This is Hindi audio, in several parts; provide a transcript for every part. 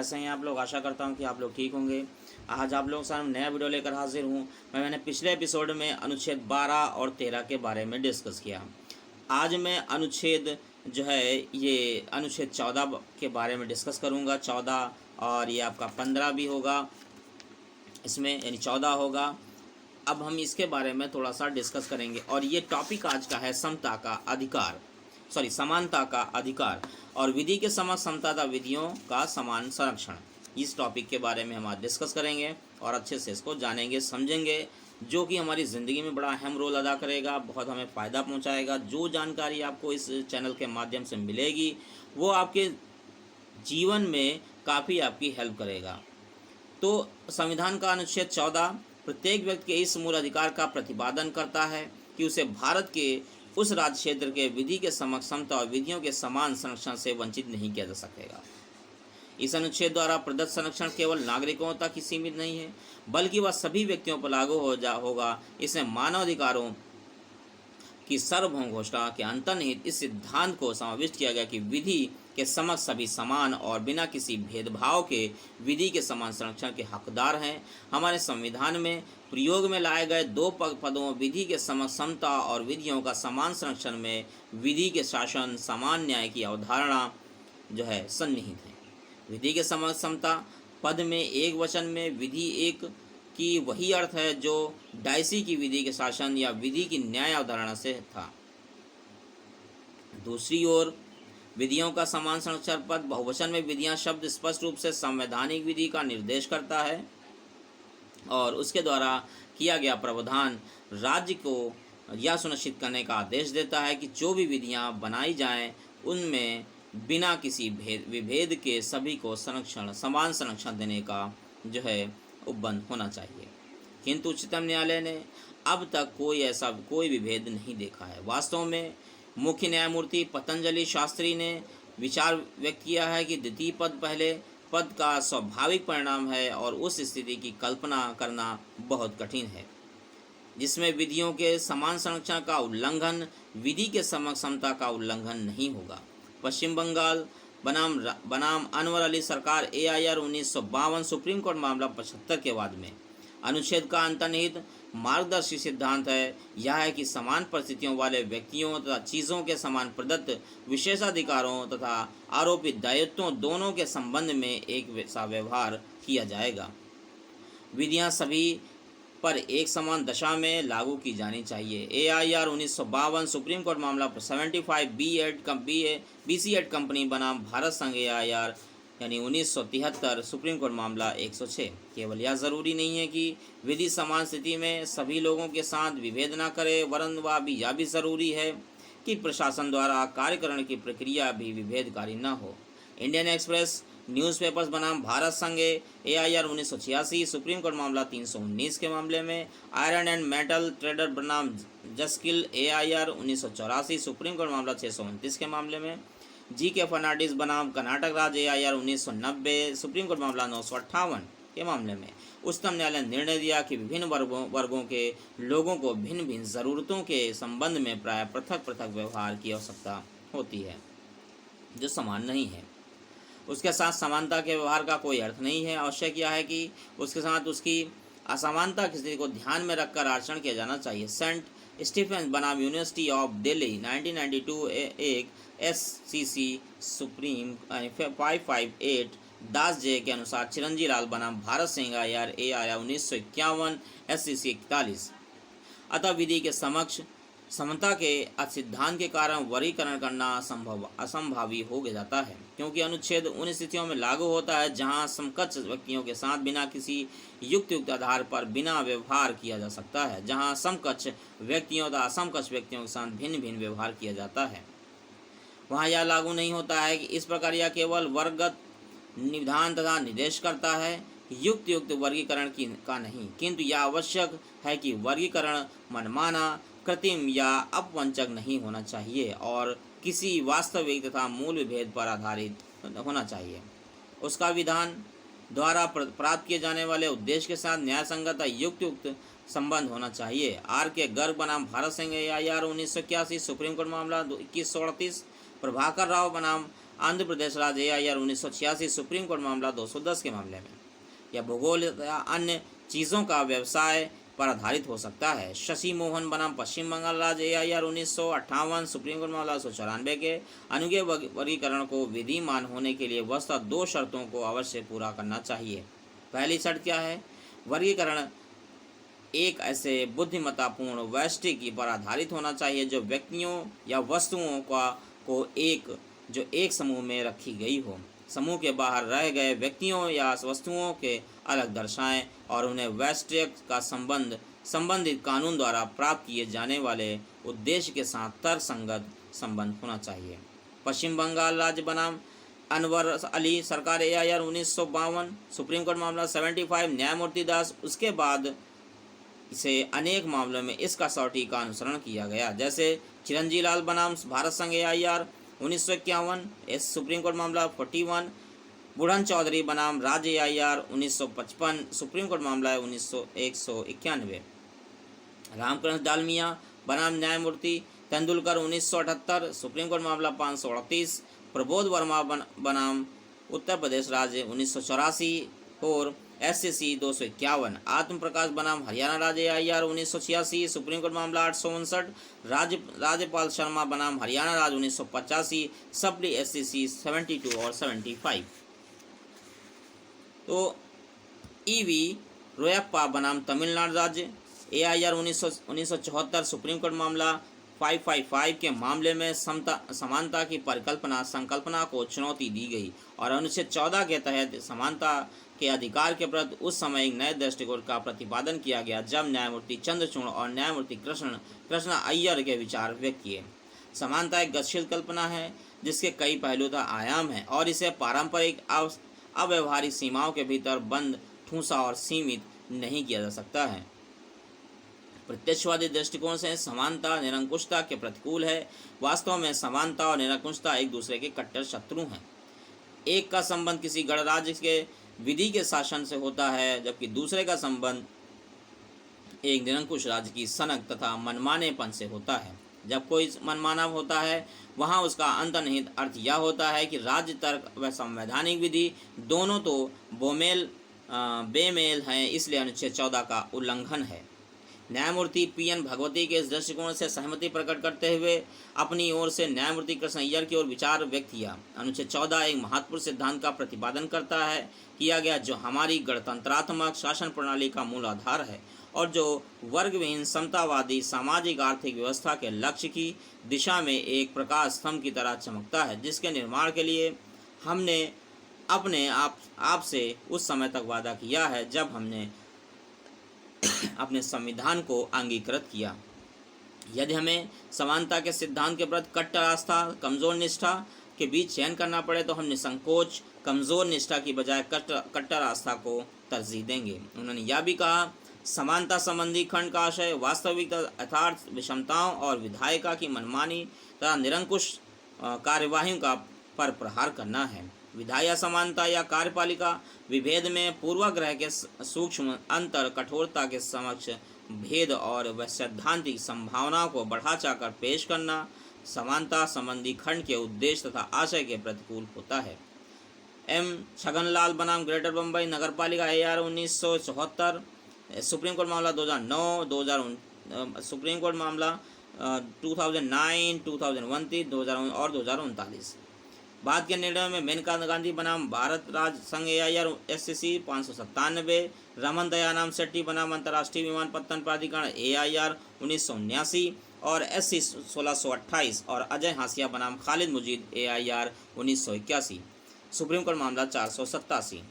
कैसे हैं आप लोग। आशा करता हूं कि आप लोग ठीक होंगे। आज आप लोगों के सामने नया वीडियो लेकर हाजिर हूं। मैंने पिछले एपिसोड में अनुच्छेद 12 और 13 के बारे में डिस्कस किया। आज मैं अनुच्छेद जो है ये अनुच्छेद 14 के बारे में डिस्कस करूंगा। 14 और ये आपका 15 भी होगा इसमें, यानी 14 होगा। अब हम इसके बारे में थोड़ा सा डिस्कस करेंगे। और ये टॉपिक आज का है समता का अधिकार, समानता का अधिकार और विधि के समक्ष समता तथा विधियों का समान संरक्षण। इस टॉपिक के बारे में हम आज डिस्कस करेंगे और अच्छे से इसको जानेंगे, समझेंगे, जो कि हमारी ज़िंदगी में बड़ा अहम रोल अदा करेगा, बहुत हमें फ़ायदा पहुंचाएगा। जो जानकारी आपको इस चैनल के माध्यम से मिलेगी वो आपके जीवन में काफ़ी आपकी हेल्प करेगा। तो संविधान का अनुच्छेद 14 प्रत्येक व्यक्ति के इस मूल अधिकार का प्रतिपादन करता है कि उसे भारत के उस राज्य क्षेत्र के विधि के समक्ष समता और विधियों के समान संरक्षण से वंचित नहीं किया जा सकेगा। इस अनुच्छेद द्वारा प्रदत्त संरक्षण केवल नागरिकों तक ही सीमित नहीं है, बल्कि वह सभी व्यक्तियों पर लागू होगा। इसमें मानवाधिकारों की सार्वभौम घोषणा के अंतर्निहित इस सिद्धांत को समाविष्ट किया गया कि विधि के समक्ष सभी समान और बिना किसी भेदभाव के विधि के समान संरक्षण के हकदार हैं। हमारे संविधान में प्रयोग में लाए गए 2 पदों विधि के समक्ष समता और विधियों का समान संरक्षण में विधि के शासन समान न्याय की अवधारणा जो है सन्निहित है। विधि के समक्ष समता पद में एक वचन में विधि एक की वही अर्थ है जो डायसी की विधि के शासन या विधि की न्याय अवधारणा से था। दूसरी ओर विधियों का समान संरक्षण पद बहुवचन में विधियां शब्द स्पष्ट रूप से संवैधानिक विधि का निर्देश करता है और उसके द्वारा किया गया प्रावधान राज्य को यह सुनिश्चित करने का आदेश देता है कि जो भी विधियां बनाई जाएं उनमें बिना किसी विभेद के सभी को समान संरक्षण देने का जो है उपबंध होना चाहिए। किंतु उच्चतम न्यायालय ने अब तक कोई विभेद नहीं देखा है। वास्तव में मुख्य न्यायमूर्ति पतंजलि शास्त्री ने विचार व्यक्त किया है कि द्वितीय पद पहले पद का स्वाभाविक परिणाम है और उस स्थिति की कल्पना करना बहुत कठिन है जिसमें विधियों के समान संरक्षण का उल्लंघन विधि के समक्ष समता का उल्लंघन नहीं होगा। पश्चिम बंगाल बनाम अनवर अली सरकार AIR 1952 सुप्रीम कोर्ट मामला 75 के बाद में अनुच्छेद का अंतर्निहित मार्गदर्शी सिद्धांत है यह है कि समान परिस्थितियों वाले व्यक्तियों तथा चीज़ों के समान प्रदत्त विशेषाधिकारों तथा आरोपित दायित्वों दोनों के संबंध में एक सा व्यवहार किया जाएगा। विधियां सभी पर एक समान दशा में लागू की जानी चाहिए। AIR 1952 सुप्रीम कोर्ट मामला 75 BC एड कंपनी बनाम भारत संघ AIR यानी 1973 सुप्रीम कोर्ट मामला 106। केवल यह ज़रूरी नहीं है कि विधि समान स्थिति में सभी लोगों के साथ विभेद न करे, वरन यह भी ज़रूरी है कि प्रशासन द्वारा कार्यकरण की प्रक्रिया भी विभेदकारी न हो। इंडियन एक्सप्रेस न्यूज़पेपर्स बनाम भारत संघ AIR 1986 सुप्रीम कोर्ट मामला 319 के मामले में, आयरन एंड मेटल ट्रेडर बनाम जस्किल AIR 1984 सुप्रीम कोर्ट मामला 629 के मामले में, GK फर्नांडिस बनाम कर्नाटक राज्य AIR 1990 सुप्रीम कोर्ट मामला 958 के मामले में उच्चतम न्यायालय ने निर्णय दिया कि विभिन्न वर्गों के लोगों को भिन्न भिन्न ज़रूरतों के संबंध में प्राय पृथक पृथक व्यवहार की आवश्यकता होती है जो समान नहीं है। उसके साथ समानता के व्यवहार का कोई अर्थ नहीं है। आवश्यक यह है कि उसके साथ उसकी असमानता की स्थिति को ध्यान में रखकर आचरण किया जाना चाहिए। सेंट स्टीफेंस बनाम यूनिवर्सिटी ऑफ दिल्ली 1992 एक SCC सुप्रीम 558 दास जे के अनुसार चिरंजी लाल बनाम भारत सिंह AIR 1951 SCC 41। अतः विधि के समक्ष समता के सिद्धांत के कारण वर्गीकरण करना असंभावी हो जाता है, क्योंकि अनुच्छेद उन स्थितियों में लागू होता है जहां समकक्ष व्यक्तियों के साथ बिना किसी युक्त आधार पर बिना व्यवहार किया जा सकता है, जहां समकक्ष व्यक्तियों तथा असमकक्ष व्यक्तियों के साथ भिन्न भिन्न व्यवहार किया जाता है। वहां यह लागू नहीं होता है कि इस प्रकार यह केवल वर्गगत निविधान तथा निर्देश करता है, युक्त वर्गीकरण का नहीं, किंतु यह आवश्यक है कि वर्गीकरण मनमाना, कृत्रिम या अपवंचक नहीं होना चाहिए और किसी वास्तविक तथा मूल विभेद पर आधारित होना चाहिए। उसका विधान द्वारा प्राप्त किए जाने वाले उद्देश्य के साथ न्याय संगत युक्त संबंध होना चाहिए। RK गर्ग बनाम Bharat Singh AIR 1981 supreme court मामला 2138, प्रभाकर राव बनाम आंध्र प्रदेश राज्य AIR 1986 सुप्रीम कोर्ट मामला 210 के मामले में। यह भूगोल या अन्य चीज़ों का व्यवसाय पर आधारित हो सकता है। शशि मोहन बनाम पश्चिम बंगाल राज्य AIR 1958 सुप्रीम कोर्ट मामला 194 के अनुज्ञेय वर्गीकरण को विधिमान होने के लिए वस्तुतः 2 शर्तों को अवश्य पूरा करना चाहिए। पहली शर्त क्या है? वर्गीकरण एक ऐसे बुद्धिमत्तापूर्ण व्यष्टि पर आधारित होना चाहिए जो व्यक्तियों या वस्तुओं को एक समूह में रखी गई हो, समूह के बाहर रह गए व्यक्तियों या वस्तुओं के अलग दर्शाएं और उन्हें व्यष्टि का संबंधित कानून द्वारा प्राप्त किए जाने वाले उद्देश्य के साथ तर्कसंगत संबंध होना चाहिए। पश्चिम बंगाल राज्य बनाम अनवर अली सरकार AIR 1952 सुप्रीम कोर्ट मामला 75 न्यायमूर्ति दास। उसके बाद से अनेक मामलों में इस कसौटी का अनुसरण किया गया, जैसे चिरंजी लाल बनाम भारत संघ AIR 1951 सुप्रीम कोर्ट मामला 41, बुढ़न चौधरी बनाम राज्य AIR 1955 सुप्रीम कोर्ट मामला 191, रामकृष्ण डालमिया बनाम न्यायमूर्ति तेंदुलकर 1978 सुप्रीम कोर्ट मामला 538, प्रबोध वर्मा बनाम उत्तर प्रदेश राज्य 1984 और SCC 251, आत्म प्रकाश बनाम हरियाणा राज्य AIR 1986 सुप्रीम कोर्ट मामला 859, राज्यपाल शर्मा बनाम हरियाणा राज्य 1985 सप्ली SCC 72 और 75। तो EV रोयप्पा बनाम तमिलनाडु राज्य AIR 1974 सुप्रीम कोर्ट मामला 555 के मामले में समानता की संकल्पना को चुनौती दी गई और अनुच्छेद 14 के तहत समानता के अधिकार के प्रति उस समय एक नए दृष्टिकोण का प्रतिपादन किया गया जब न्यायमूर्ति चंद्रचूड़ और न्यायमूर्ति कृष्ण अय्यर के विचार व्यक्त किए। समानता एक गतिशील कल्पना है जिसके कई पहलू तथा आयाम हैं और इसे पारंपरिक अव्यवहारिक सीमाओं के भीतर बंद, ठूंसा और सीमित नहीं किया जा सकता है। प्रत्यक्षवादी दृष्टिकोण से समानता निरंकुशता के प्रतिकूल है। वास्तव में समानता और निरंकुशता एक दूसरे के कट्टर शत्रु हैं। एक का संबंध किसी गणराज्य के विधि के शासन से होता है, जबकि दूसरे का संबंध एक निरंकुश राज्य की सनक तथा मनमानेपन से होता है। जब कोई मनमाना होता है, वहाँ उसका अंतर्निहित अर्थ यह होता है कि राज्य तर्क व संवैधानिक विधि दोनों तो बेमेल हैं, इसलिए अनुच्छेद 14 का उल्लंघन है। न्यायमूर्ति PN भगवती के इस दृष्टिकोण से सहमति प्रकट करते हुए अपनी ओर से न्यायमूर्ति कृष्ण अय्यर की ओर विचार व्यक्त किया। अनुच्छेद 14 एक महत्वपूर्ण सिद्धांत का प्रतिपादन किया गया जो हमारी गणतंत्रात्मक शासन प्रणाली का मूल आधार है और जो वर्गविहीन समतावादी सामाजिक आर्थिक व्यवस्था के लक्ष्य की दिशा में एक प्रकाश स्तंभ की तरह चमकता है, जिसके निर्माण के लिए हमने अपने आप से उस समय तक वादा किया है जब हमने अपने संविधान को अंगीकृत किया। यदि हमें समानता के सिद्धांत के प्रति कट्टर आस्था कमजोर निष्ठा के बीच चयन करना पड़े तो हम निसंकोच कमजोर निष्ठा की बजाय कट्टर आस्था को तरजीह देंगे। उन्होंने यह भी कहा, समानता संबंधी खंड का आशय वास्तविक यथार्थ विषमताओं और विधायिका की मनमानी तथा निरंकुश कार्यवाहियों पर प्रहार करना है। विधायी समानता या कार्यपालिका विभेद में पूर्वाग्रह के सूक्ष्म अंतर कठोरता के समक्ष भेद और सैद्धांतिक संभावनाओं को बढ़ा चढ़ाकर पेश करना समानता संबंधी खंड के उद्देश्य तथा आशय के प्रतिकूल होता है। M छगनलाल बनाम ग्रेटर बम्बई नगरपालिका AIR 1974 सुप्रीम कोर्ट मामला 2009 सुप्रीम कोर्ट मामला 2009 2029 2000 और 2039। बाद के निर्णय में मेनका गांधी बनाम भारत राज्य संघ AIR SCC 597, रमन दयानाम शेट्टी बनाम अंतर्राष्ट्रीय विमानपत्तन प्राधिकरण AIR 1979 और SC 1628 और अजय हासिया बनाम Khalid Mujeed AIR 1981 supreme court मामला 487।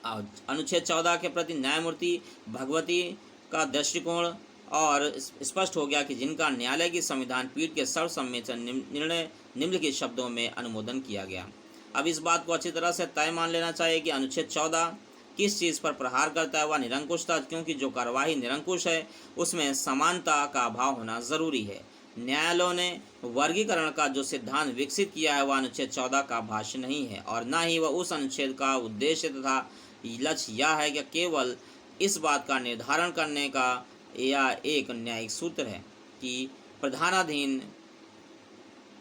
अनुच्छेद 14 के प्रति न्यायमूर्ति भगवती का दृष्टिकोण और स्पष्ट हो गया कि जिनका न्यायालय की संविधान पीठ के सर्वसम्मति से निर्णय निम्नलिखित शब्दों में अनुमोदन किया गया। अब इस बात को अच्छी तरह से तय मान लेना चाहिए कि अनुच्छेद 14 किस चीज़ पर प्रहार करता है, वह निरंकुशता, क्योंकि जो कार्यवाही निरंकुश है उसमें समानता का अभाव होना जरूरी है। न्यायालयों ने वर्गीकरण का जो सिद्धांत विकसित किया है वह अनुच्छेद 14 का भाष्य नहीं है और न ही वह उस अनुच्छेद का उद्देश्य तथा लक्ष्य यह है कि केवल इस बात का निर्धारण करने का यह एक न्यायिक सूत्र है कि प्रधानाधीन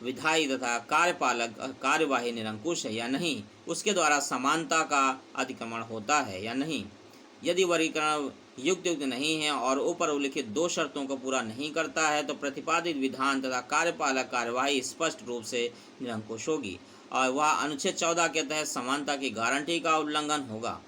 विधायी तथा कार्यपालक कार्यवाही निरंकुश है या नहीं, उसके द्वारा समानता का अतिक्रमण होता है या नहीं। यदि वर्गीकरण युक्त नहीं है और ऊपर उल्लिखित दो शर्तों को पूरा नहीं करता है तो प्रतिपादित विधान तथा कार्यपालक कार्यवाही स्पष्ट रूप से निरंकुश होगी और वह अनुच्छेद 14 के तहत समानता की गारंटी का उल्लंघन होगा।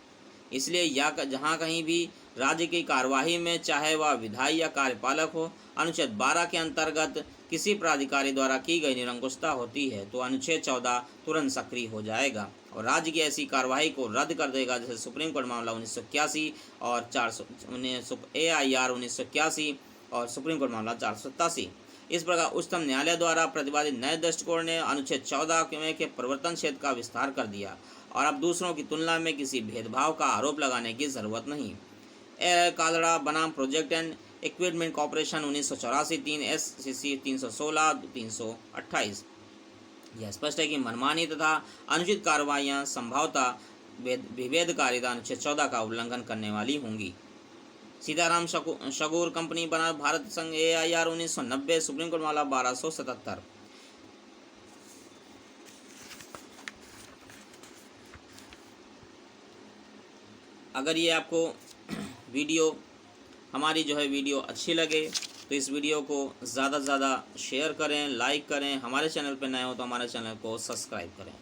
इसलिए या जहाँ कहीं भी राज्य की कार्यवाही में, चाहे वह विधायी या कार्यपालक हो, अनुच्छेद 12 के अंतर्गत किसी प्राधिकारी द्वारा की गई निरंकुशता होती है तो अनुच्छेद 14 तुरंत सक्रिय हो जाएगा और राज्य की ऐसी कार्यवाही को रद्द कर देगा, जैसे सुप्रीम कोर्ट मामला 1981 और 400 AIR 1981 और सुप्रीम कोर्ट मामला 487। इस प्रकार उच्चतम न्यायालय द्वारा प्रतिपादित नए दृष्टिकोण ने अनुच्छेद 14 के प्रवर्तन क्षेत्र का विस्तार कर दिया और अब दूसरों की तुलना में किसी भेदभाव का आरोप लगाने की जरूरत नहीं। कालड़ा बनाम project and equipment corporation 1984 3 SCC 316 328। यह स्पष्ट है कि मनमानी तथा अनुचित कार्रवाइयाँ संभवतः विभेदकारिता अनुच्छेद 14 का उल्लंघन करने वाली होंगी। सीताराम शगुर कंपनी बना भारत संघ AIR 1990 सुप्रीम कोर्ट मामला 1277। अगर ये आपको हमारी वीडियो अच्छी लगे तो इस वीडियो को ज़्यादा से ज़्यादा शेयर करें, लाइक करें। हमारे चैनल पर नए हो तो हमारे चैनल को सब्सक्राइब करें।